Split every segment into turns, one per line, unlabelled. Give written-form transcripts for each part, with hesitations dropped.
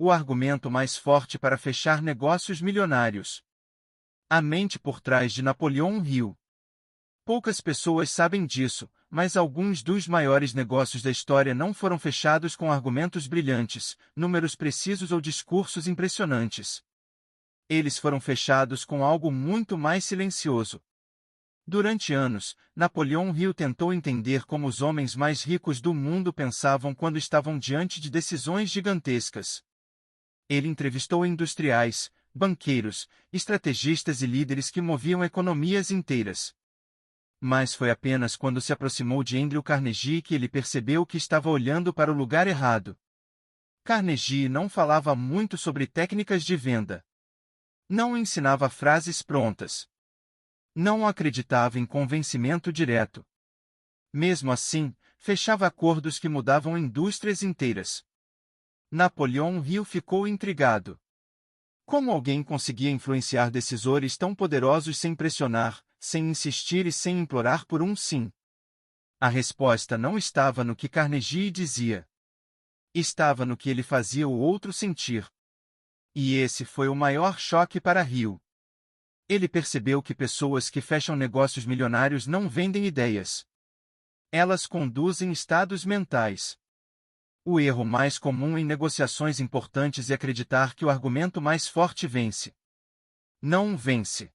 O argumento mais forte para fechar negócios milionários. A mente por trás de Napoleão Hill. Poucas pessoas sabem disso, mas alguns dos maiores negócios da história não foram fechados com argumentos brilhantes, números precisos ou discursos impressionantes. Eles foram fechados com algo muito mais silencioso. Durante anos, Napoleão Hill tentou entender como os homens mais ricos do mundo pensavam quando estavam diante de decisões gigantescas. Ele entrevistou industriais, banqueiros, estrategistas e líderes que moviam economias inteiras. Mas foi apenas quando se aproximou de Andrew Carnegie que ele percebeu que estava olhando para o lugar errado. Carnegie não falava muito sobre técnicas de venda. Não ensinava frases prontas. Não acreditava em convencimento direto. Mesmo assim, fechava acordos que mudavam indústrias inteiras. Napoleão Hill ficou intrigado. Como alguém conseguia influenciar decisores tão poderosos sem pressionar, sem insistir e sem implorar por um sim? A resposta não estava no que Carnegie dizia. Estava no que ele fazia o outro sentir. E esse foi o maior choque para Hill. Ele percebeu que pessoas que fecham negócios milionários não vendem ideias. Elas conduzem estados mentais. O erro mais comum em negociações importantes é acreditar que o argumento mais forte vence. Não vence.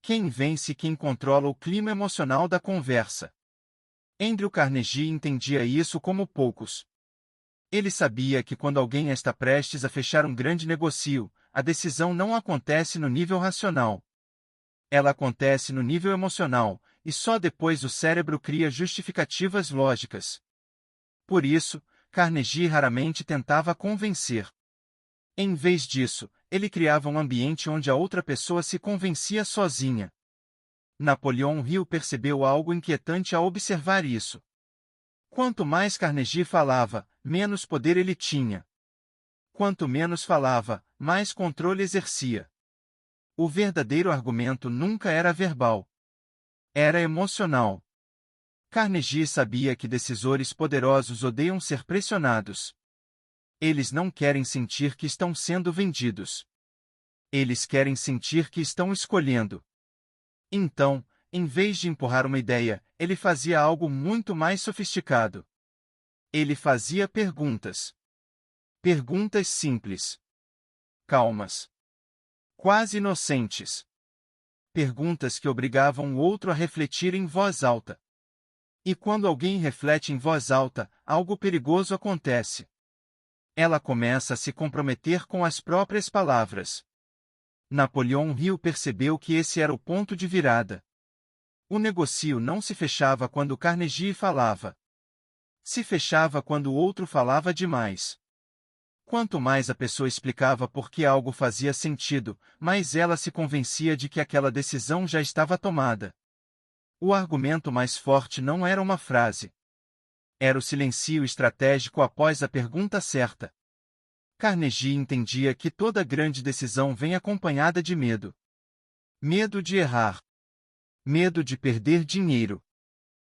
Quem vence é quem controla o clima emocional da conversa. Andrew Carnegie entendia isso como poucos. Ele sabia que quando alguém está prestes a fechar um grande negócio, a decisão não acontece no nível racional. Ela acontece no nível emocional, e só depois o cérebro cria justificativas lógicas. Por isso, Carnegie raramente tentava convencer. Em vez disso, ele criava um ambiente onde a outra pessoa se convencia sozinha. Napoleão Hill percebeu algo inquietante ao observar isso. Quanto mais Carnegie falava, menos poder ele tinha. Quanto menos falava, mais controle exercia. O verdadeiro argumento nunca era verbal. Era emocional. Carnegie sabia que decisores poderosos odeiam ser pressionados. Eles não querem sentir que estão sendo vendidos. Eles querem sentir que estão escolhendo. Então, em vez de empurrar uma ideia, ele fazia algo muito mais sofisticado. Ele fazia perguntas. Perguntas simples. Calmas. Quase inocentes. Perguntas que obrigavam o outro a refletir em voz alta. E quando alguém reflete em voz alta, algo perigoso acontece. Ela começa a se comprometer com as próprias palavras. Napoleão Hill percebeu que esse era o ponto de virada. O negócio não se fechava quando Carnegie falava. Se fechava quando o outro falava demais. Quanto mais a pessoa explicava por que algo fazia sentido, mais ela se convencia de que aquela decisão já estava tomada. O argumento mais forte não era uma frase. Era o silêncio estratégico após a pergunta certa. Carnegie entendia que toda grande decisão vem acompanhada de medo. Medo de errar. Medo de perder dinheiro.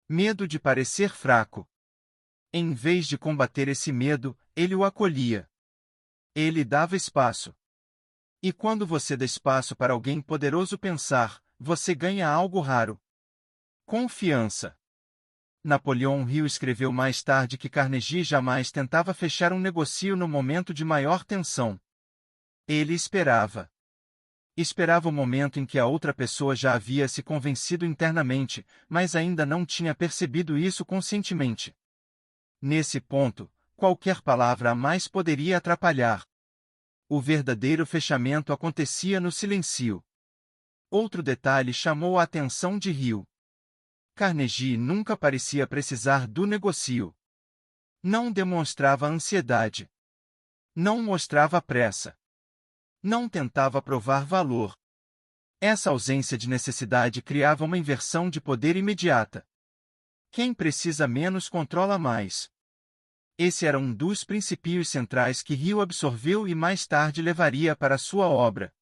Medo de parecer fraco. Em vez de combater esse medo, ele o acolhia. Ele dava espaço. E quando você dá espaço para alguém poderoso pensar, você ganha algo raro. Confiança. Napoleão Hill escreveu mais tarde que Carnegie jamais tentava fechar um negócio no momento de maior tensão. Ele esperava. Esperava o momento em que a outra pessoa já havia se convencido internamente, mas ainda não tinha percebido isso conscientemente. Nesse ponto, qualquer palavra a mais poderia atrapalhar. O verdadeiro fechamento acontecia no silêncio. Outro detalhe chamou a atenção de Hill. Carnegie nunca parecia precisar do negócio. Não demonstrava ansiedade. Não mostrava pressa. Não tentava provar valor. Essa ausência de necessidade criava uma inversão de poder imediata. Quem precisa menos controla mais. Esse era um dos princípios centrais que Hill absorveu e mais tarde levaria para sua obra.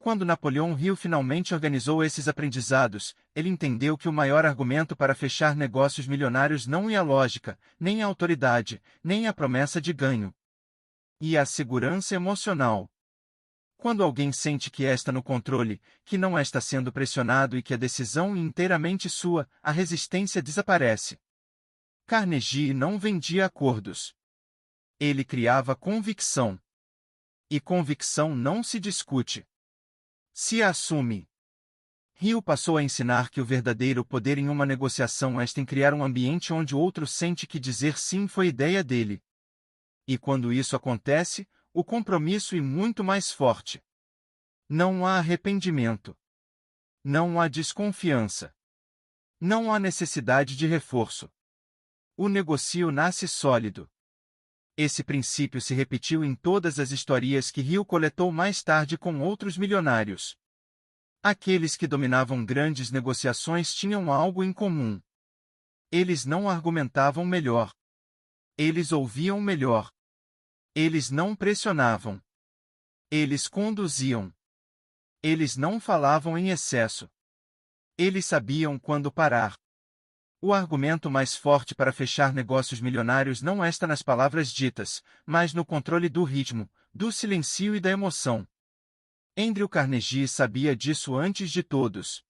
Quando Napoleão Hill finalmente organizou esses aprendizados, ele entendeu que o maior argumento para fechar negócios milionários não é a lógica, nem a autoridade, nem a promessa de ganho. e a segurança emocional. Quando alguém sente que está no controle, que não está sendo pressionado e que a decisão é inteiramente sua, a resistência desaparece. Carnegie não vendia acordos. Ele criava convicção. E convicção não se discute. Se assume. Hill passou a ensinar que o verdadeiro poder em uma negociação está em criar um ambiente onde o outro sente que dizer sim foi ideia dele. E quando isso acontece, o compromisso é muito mais forte. Não há arrependimento. Não há desconfiança. Não há necessidade de reforço. O negocio nasce sólido. Esse princípio se repetiu em todas as historias que Hill coletou mais tarde com outros milionários. Aqueles que dominavam grandes negociações tinham algo em comum. Eles não argumentavam melhor. Eles ouviam melhor. Eles não pressionavam. Eles conduziam. Eles não falavam em excesso. Eles sabiam quando parar. O argumento mais forte para fechar negócios milionários não está nas palavras ditas, mas no controle do ritmo, do silêncio e da emoção. Andrew Carnegie sabia disso antes de todos.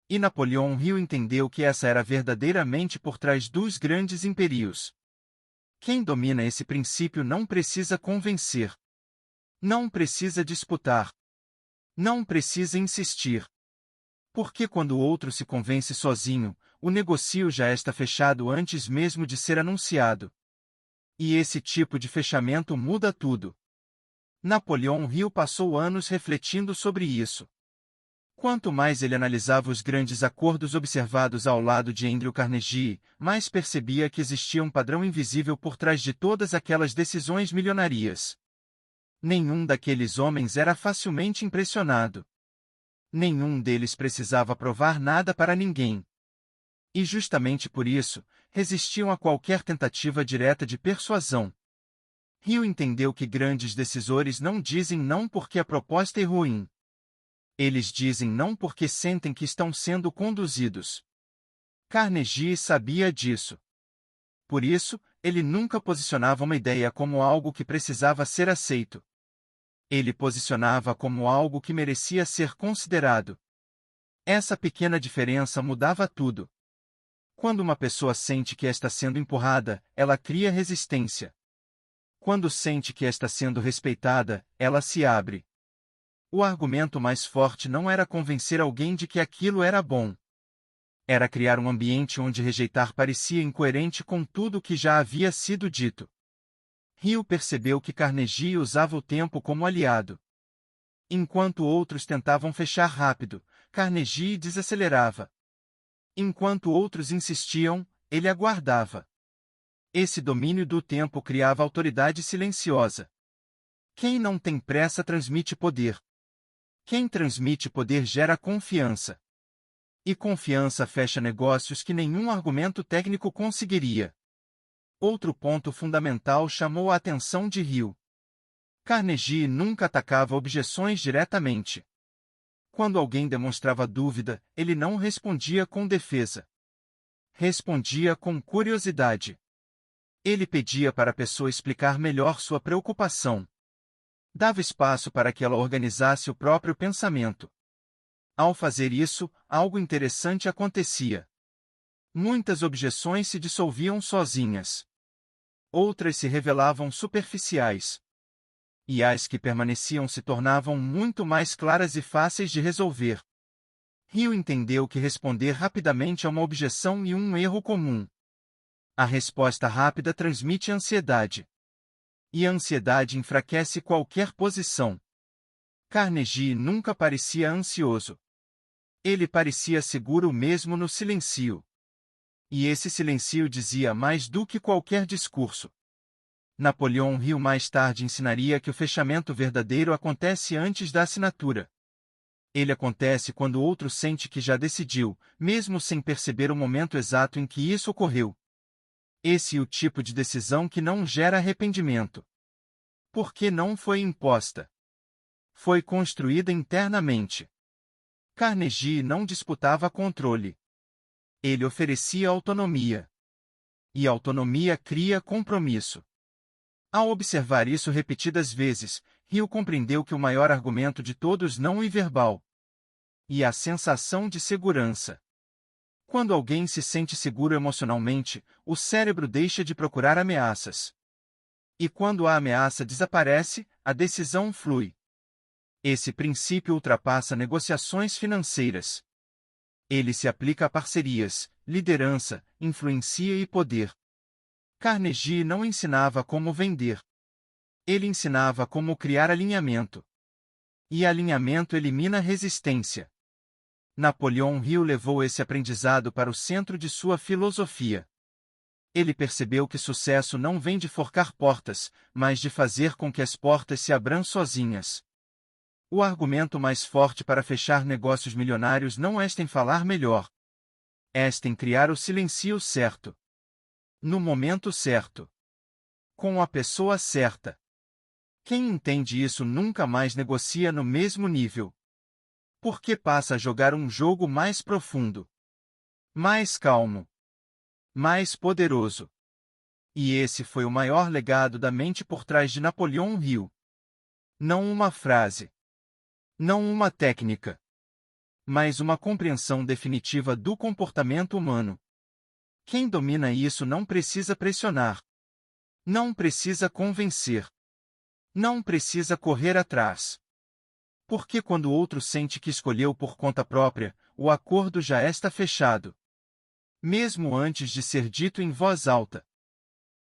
E Napoleão Hill entendeu que essa era verdadeiramente por trás dos grandes impérios. Quem domina esse princípio não precisa convencer. Não precisa disputar. Não precisa insistir. Porque quando o outro se convence sozinho, o negocio já está fechado antes mesmo de ser anunciado. E esse tipo de fechamento muda tudo. Napoleão Hill passou anos refletindo sobre isso. Quanto mais ele analisava os grandes acordos observados ao lado de Andrew Carnegie, mais percebia que existia um padrão invisível por trás de todas aquelas decisões milionarias. Nenhum daqueles homens era facilmente impressionado. Nenhum deles precisava provar nada para ninguém. E justamente por isso, resistiam a qualquer tentativa direta de persuasão. Hill entendeu que grandes decisores não dizem não porque a proposta é ruim. Eles dizem não porque sentem que estão sendo conduzidos. Carnegie sabia disso. Por isso, ele nunca posicionava uma ideia como algo que precisava ser aceito. Ele posicionava como algo que merecia ser considerado. Essa pequena diferença mudava tudo. Quando uma pessoa sente que está sendo empurrada, ela cria resistência. Quando sente que está sendo respeitada, ela se abre. O argumento mais forte não era convencer alguém de que aquilo era bom. Era criar um ambiente onde rejeitar parecia incoerente com tudo o que já havia sido dito. Hill percebeu que Carnegie usava o tempo como aliado. Enquanto outros tentavam fechar rápido, Carnegie desacelerava. Enquanto outros insistiam, ele aguardava. Esse domínio do tempo criava autoridade silenciosa. Quem não tem pressa transmite poder. Quem transmite poder gera confiança. E confiança fecha negócios que nenhum argumento técnico conseguiria. Outro ponto fundamental chamou a atenção de Hill. Carnegie nunca atacava objeções diretamente. Quando alguém demonstrava dúvida, ele não respondia com defesa. Respondia com curiosidade. Ele pedia para a pessoa explicar melhor sua preocupação. Dava espaço para que ela organizasse o próprio pensamento. Ao fazer isso, algo interessante acontecia. Muitas objeções se dissolviam sozinhas. Outras se revelavam superficiais. E as que permaneciam se tornavam muito mais claras e fáceis de resolver. Hill entendeu que responder rapidamente a uma objeção é um erro comum. A resposta rápida transmite ansiedade. E a ansiedade enfraquece qualquer posição. Carnegie nunca parecia ansioso. Ele parecia seguro mesmo no silêncio. E esse silêncio dizia mais do que qualquer discurso. Napoleão Hill mais tarde ensinaria que o fechamento verdadeiro acontece antes da assinatura. Ele acontece quando o outro sente que já decidiu, mesmo sem perceber o momento exato em que isso ocorreu. Esse é o tipo de decisão que não gera arrependimento. Porque não foi imposta. Foi construída internamente. Carnegie não disputava controle. Ele oferecia autonomia. E autonomia cria compromisso. Ao observar isso repetidas vezes, Hill compreendeu que o maior argumento de todos não é verbal. E a sensação de segurança. Quando alguém se sente seguro emocionalmente, o cérebro deixa de procurar ameaças. E quando a ameaça desaparece, a decisão flui. Esse princípio ultrapassa negociações financeiras. Ele se aplica a parcerias, liderança, influência e poder. Carnegie não ensinava como vender. Ele ensinava como criar alinhamento. E alinhamento elimina resistência. Napoleão Hill levou esse aprendizado para o centro de sua filosofia. Ele percebeu que sucesso não vem de forcar portas, mas de fazer com que as portas se abram sozinhas. O argumento mais forte para fechar negócios milionários não é em falar melhor. É em criar o silêncio certo. No momento certo. Com a pessoa certa. Quem entende isso nunca mais negocia no mesmo nível. Porque passa a jogar um jogo mais profundo. Mais calmo. Mais poderoso. E esse foi o maior legado da mente por trás de Napoleão Hill. Não uma frase. Não uma técnica. Mas uma compreensão definitiva do comportamento humano. Quem domina isso não precisa pressionar. Não precisa convencer. Não precisa correr atrás. Porque quando o outro sente que escolheu por conta própria, o acordo já está fechado. Mesmo antes de ser dito em voz alta.